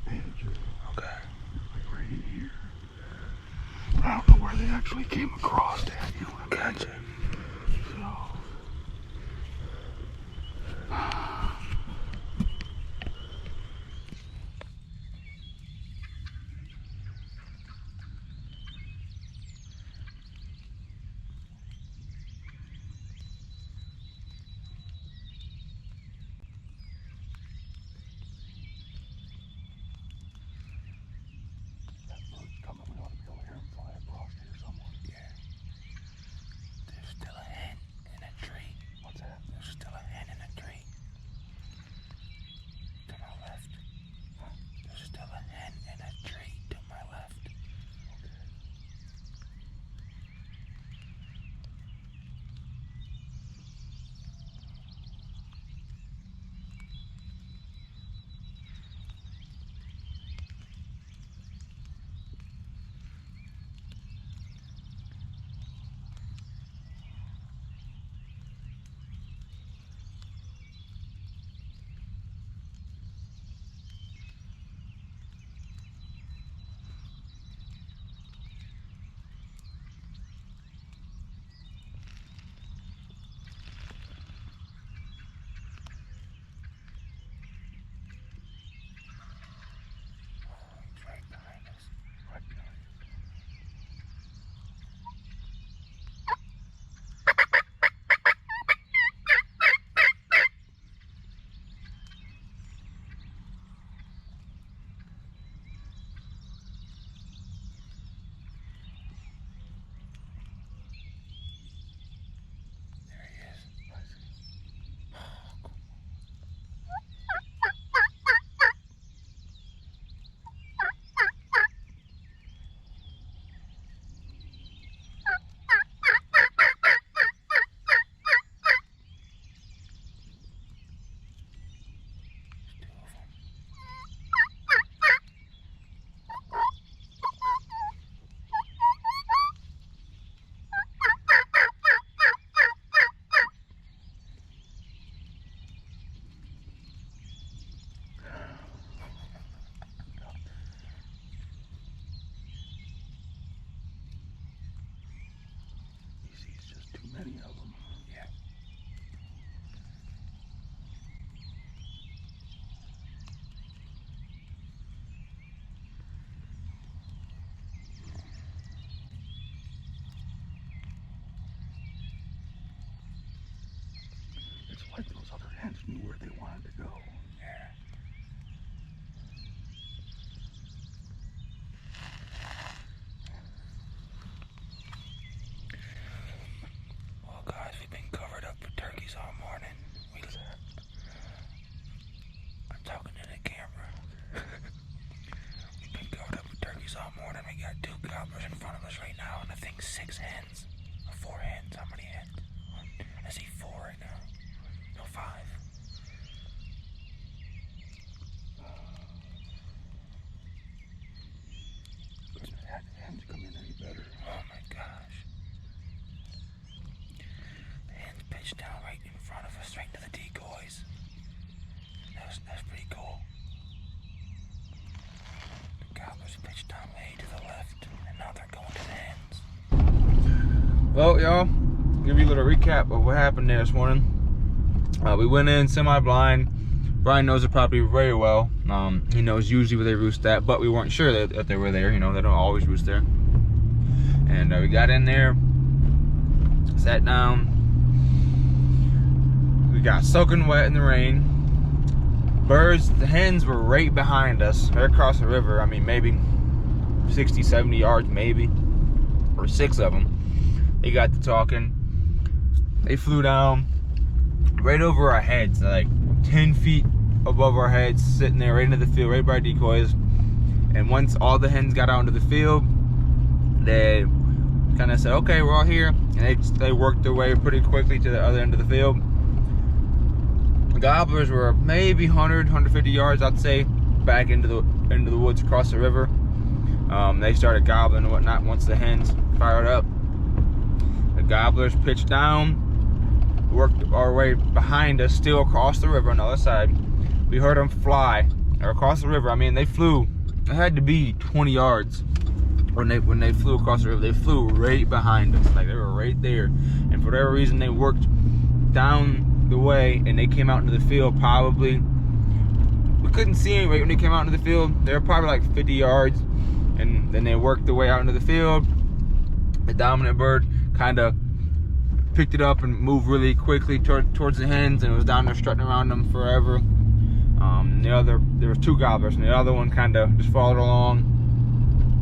this edge. Okay. Like right in here. I don't know where they actually came across that. You know what I mean? Gotcha. Like those other hens knew where they wanted to go. Yeah. Well, guys, we've been covered up with turkeys all morning. I'm talking to the camera. We've been covered up with turkeys all morning. We got 2 gobblers in front of us right now, and I think 6 hens. Or 4 hens. How many hens? I see 4 right now. No, 5. Couldn't have had the hens come in any better. Oh my gosh. The hens pitched down right in front of us, right to the decoys. That's pretty cool. The gobblers pitched down way to the left, and now they're going to the hens. Well, y'all, give you a little recap of what happened there this morning. We went in semi-blind. Brian knows the property very well. He knows usually where they roost at, but we weren't sure that they were there. You know, they don't always roost there. And we got in there, sat down. We got soaking wet in the rain. Birds, the hens were right behind us, right across the river. I mean, maybe 60, 70 yards, maybe, or 6 of them. They got to talking. They flew down right over our heads, like 10 feet above our heads, sitting there right into the field, right by decoys. And once all the hens got out into the field, they kind of said, okay, we're all here. And they worked their way pretty quickly to the other end of the field. The gobblers were maybe 100, 150 yards, I'd say, back into the woods across the river. They started gobbling and whatnot once the hens fired up. The gobblers pitched down, worked our way behind us, still across the river on the other side. We heard them fly or across the river. I mean, they flew. It had to be 20 yards when they flew across the river. They flew right behind us, like they were right there. And for whatever reason, they worked down the way and they came out into the field. Probably we couldn't see any right when they came out into the field. They were probably like 50 yards, and then they worked their way out into the field. The dominant bird kind of picked it up and moved really quickly towards the hens, and it was down there strutting around them forever. There was 2 gobblers, and the other one kind of just followed along.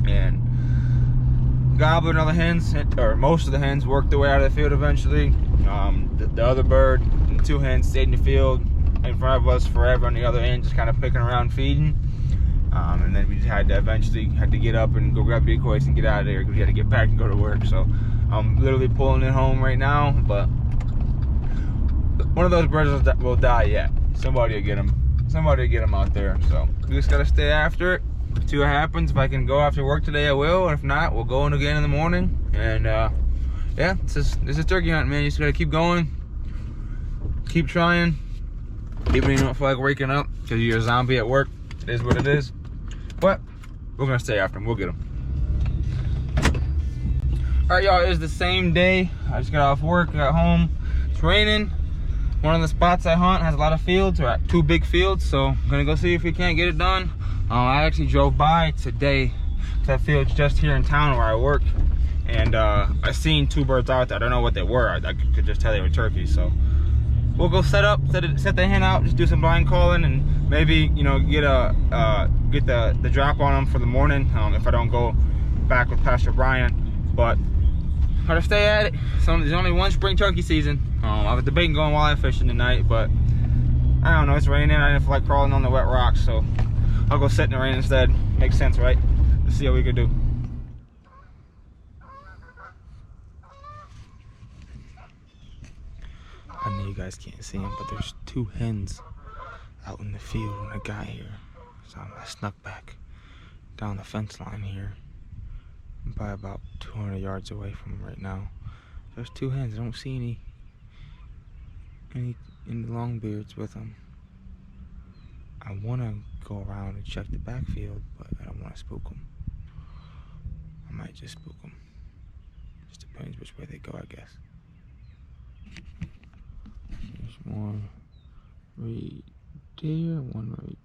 And gobbler and other hens, or most of the hens, worked their way out of the field eventually. The other bird and 2 hens stayed in the field in front of us forever on the other end, just kind of picking around feeding. And then we just had to eventually get up and go grab the decoys and get out of there because we had to get back and go to work. So I'm literally pulling it home right now, but one of those birds will die yet. Somebody will get him. Somebody will get him out there. So we just gotta stay after it, see what happens. If I can go after work today, I will. And if not, we'll go in again in the morning. And yeah, this is turkey hunting, man. You just gotta keep going, keep trying, even if you don't feel like waking up because you're a zombie at work. It is what it is. But we're gonna stay after him. We'll get him. All right, y'all. It's the same day. I just got off work, got home. It's raining. One of the spots I hunt has a lot of fields, or 2 big fields, so I'm gonna go see if we can't get it done. I actually drove by today to that field just here in town where I work, and I seen 2 birds out there. I don't know what they were. I could just tell they were turkeys. So we'll go set the hen out, just do some blind calling, and maybe, you know, get the drop on them for the morning if I don't go back with Pastor Brian. But gotta stay at it. So there's only 1 spring turkey season. I was debating going walleye fishing tonight, but I don't know, it's raining. I didn't feel like crawling on the wet rocks, so I'll go sit in the rain instead. Makes sense, right? Let's see what we can do. I know you guys can't see them, but there's 2 hens out in the field when I got here. So I snuck back down the fence line here. I'm probably about 200 yards away from them right now. There's 2 hens. I don't see any longbeards with them. I want to go around and check the backfield, but I don't want to spook them. I might just spook them. Just depends which way they go, I guess. There's one right there, one right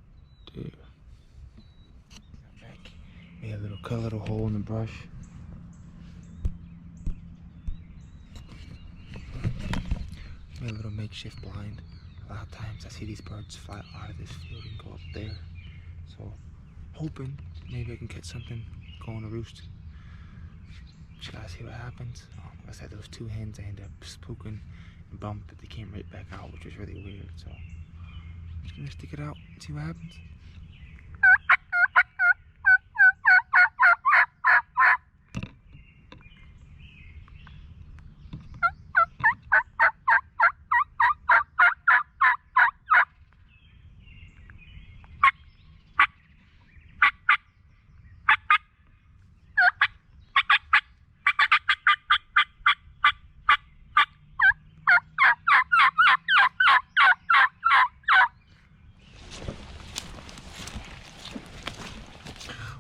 there. Made cut a little hole in the brush. Made a little makeshift blind. A lot of times I see these birds fly out of this field and go up there. So, hoping maybe I can catch something, go on a roost. Just gotta see what happens. Like I said, those 2 hens I ended up spooking and bumped, but they came right back out, which was really weird. So, I'm just gonna stick it out and see what happens.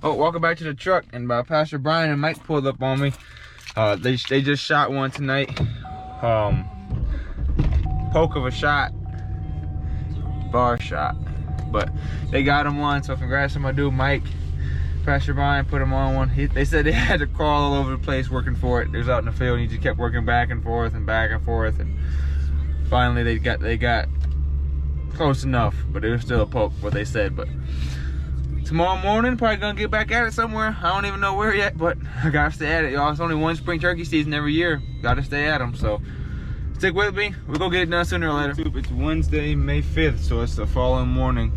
Oh, welcome back to the truck, and Pastor Brian and Mike pulled up on me. They just shot one tonight. Poke of a shot, bar shot, but they got him one. So congrats to my dude Mike. Pastor Brian put him on one. They said they had to crawl all over the place working for it. They was out in the field, and he just kept working back and forth, and finally they got close enough, but it was still a poke, what they said. But tomorrow morning, probably gonna get back at it somewhere. I don't even know where yet, but I gotta stay at it, y'all. It's only 1 spring turkey season every year. Gotta stay at them, so stick with me. We'll go get it done sooner or later. It's Wednesday, May 5th, so it's the following morning.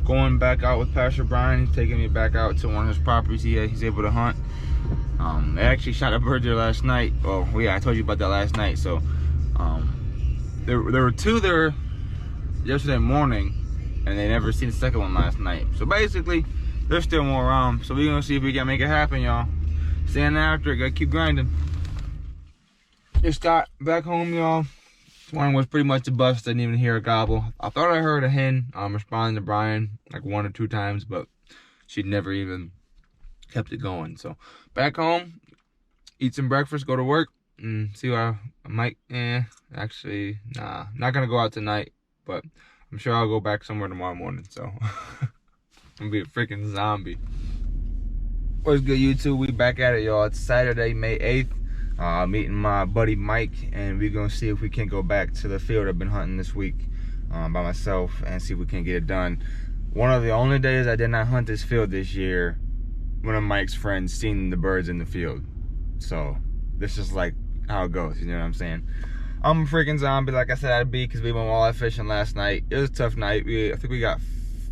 Going back out with Pastor Brian. He's taking me back out to one of his properties he's able to hunt. They actually shot a bird there last night. Oh, yeah, I told you about that last night. So, there were 2 there yesterday morning, and they never seen the second one last night. So basically, there's still more around. So we're gonna see if we can make it happen, y'all. Staying after it, gotta keep grinding. Just got back home, y'all. One was pretty much a bust. Didn't even hear a gobble. I thought I heard a hen responding to Brian like 1 or 2 times, but she'd never even kept it going. So back home, eat some breakfast, go to work, and see what I might. Actually, nah, not gonna go out tonight, but I'm sure I'll go back somewhere tomorrow morning. So I'm gonna be a freaking zombie. What's good, YouTube? We back at it, y'all. It's Saturday, May 8th. Meeting my buddy Mike, and we're gonna see if we can go back to the field I've been hunting this week by myself and see if we can get it done. One of the only days I did not hunt this field this year, one of Mike's friends seen the birds in the field. So this is like how it goes, you know what I'm saying? I'm a freaking zombie, like I said I'd be, because we went walleye fishing last night. It was a tough night. I think we got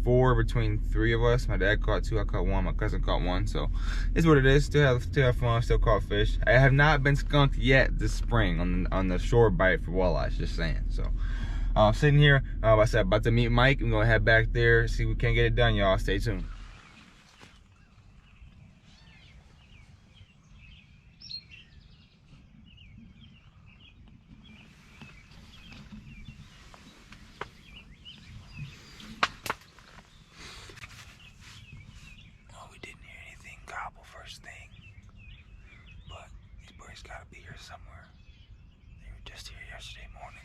4 between 3 of us. My dad caught 2, I caught 1, my cousin caught 1. So it's what it is. Still have fun, still caught fish. I have not been skunked yet this spring on the shore bite for walleyes, just saying. So sitting here, like I said, about to meet Mike. I'm gonna head back there, see if we can get it done, y'all. Stay tuned. First thing, but these birds gotta be here somewhere. They were just here yesterday morning.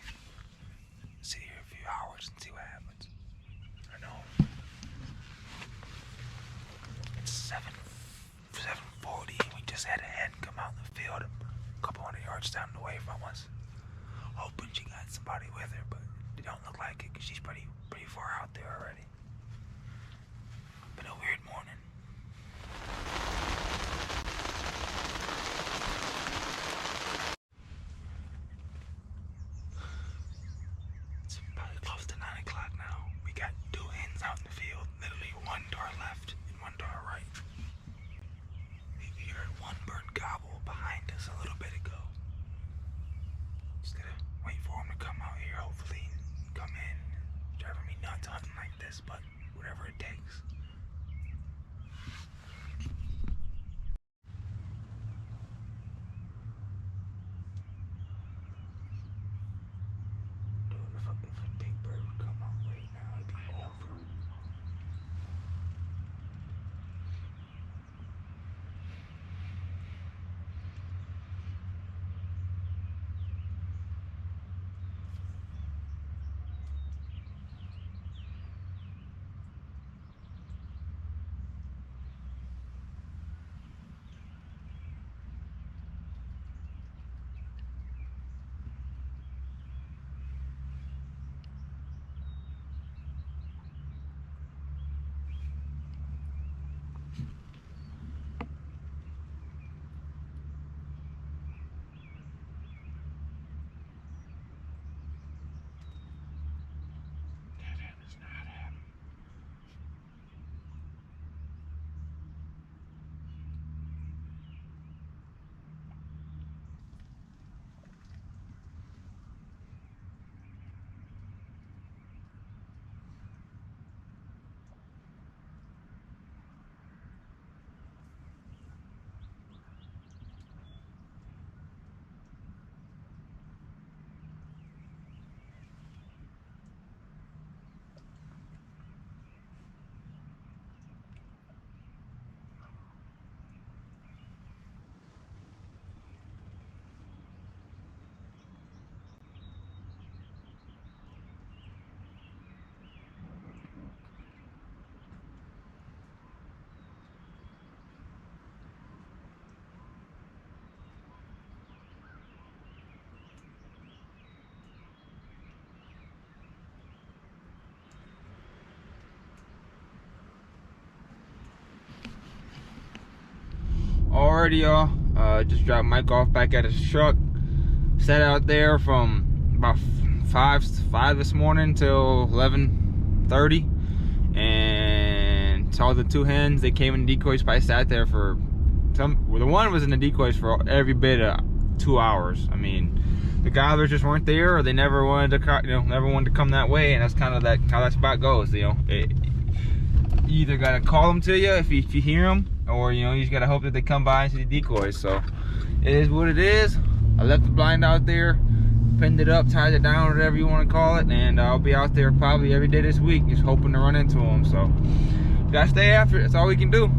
Sit here a few hours and see what happens. I know it's 7:40 and we just had a hen come out in the field a couple hundred yards down the way from us. Hoping she got somebody with her, but it don't look like it because she's pretty far out there already. Been a weird morning. But whatever it takes. Dude, if a big bird would come out right now, it'd be over. Alrighty, y'all. Just dropped Mike off back at his truck. Sat out there from about 5 this morning till 11:30, and saw the 2 hens. They came in decoys. I sat there for the one was in the decoys for every bit of 2 hours. I mean, the gobblers just weren't there, or they never wanted to come that way, and that's kind of how that spot goes. You either gotta call them to you if you hear them, or you just gotta hope that they come by and see the decoys. So it is what it is. I left the blind out there. pinned it up, tied it down, whatever you want to call it, and I'll be out there probably every day this week, just hoping to run into them. So gotta stay after it. That's all we can do.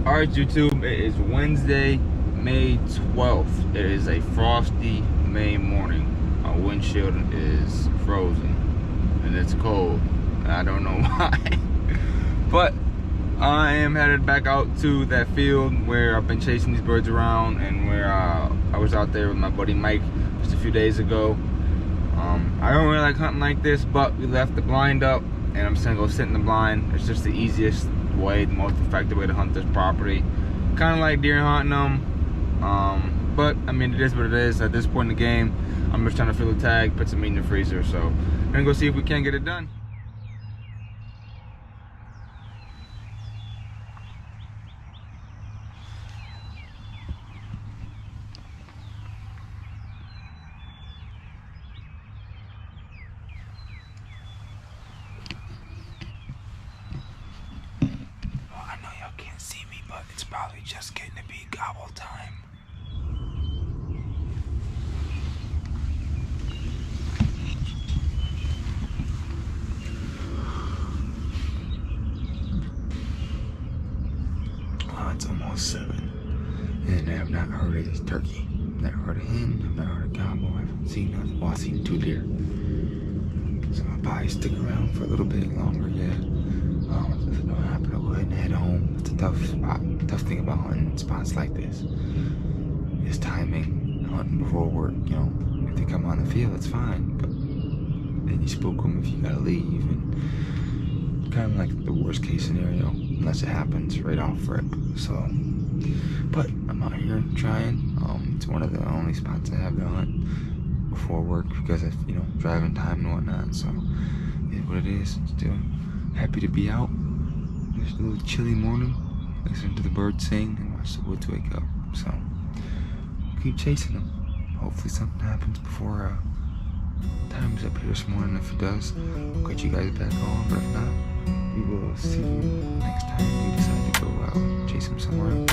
All right, YouTube. It is Wednesday, May 12th. It is a frosty May morning. My windshield is frozen and it's cold. I don't know why, but I am headed back out to that field where I've been chasing these birds around, and where I was out there with my buddy Mike just a few days ago. I don't really like hunting like this, but we left the blind up, and I'm just gonna go sit in the blind. It's just the easiest way, the most effective way to hunt this property. Kind of like deer hunting them, but I mean, it is what it is. At this point in the game, I'm just trying to fill a tag, put some meat in the freezer. So I'm gonna go see if we can get it done. I know y'all can't see me, but it's probably just getting to be gobble time. Oh, it's almost 7, and I have not heard a turkey. I've not heard a hen. I've not heard a gobble. I haven't seen nothing. Well, I've seen 2 deer. So I'll probably stick around for a little bit longer, yeah. If it don't happen, I'll go ahead and head home. It's a tough spot. Tough thing about hunting spots like this is timing. Hunting before work, you know. If they come on the field, it's fine, but then you spook them if you gotta leave, and kind of like the worst case scenario, unless it happens right off rip. So, but I'm out here trying. It's one of the only spots I have to hunt before work because of, you know, driving time and whatnot. So, it's what it is. Still happy to be out. It's a little chilly morning. Listen to the birds sing and watch the woods wake up. So, keep chasing them. Hopefully something happens before time is up here this morning. If it does, I'll get you guys back on. But if not, we will see you next time we decide to go out and chase them somewhere else.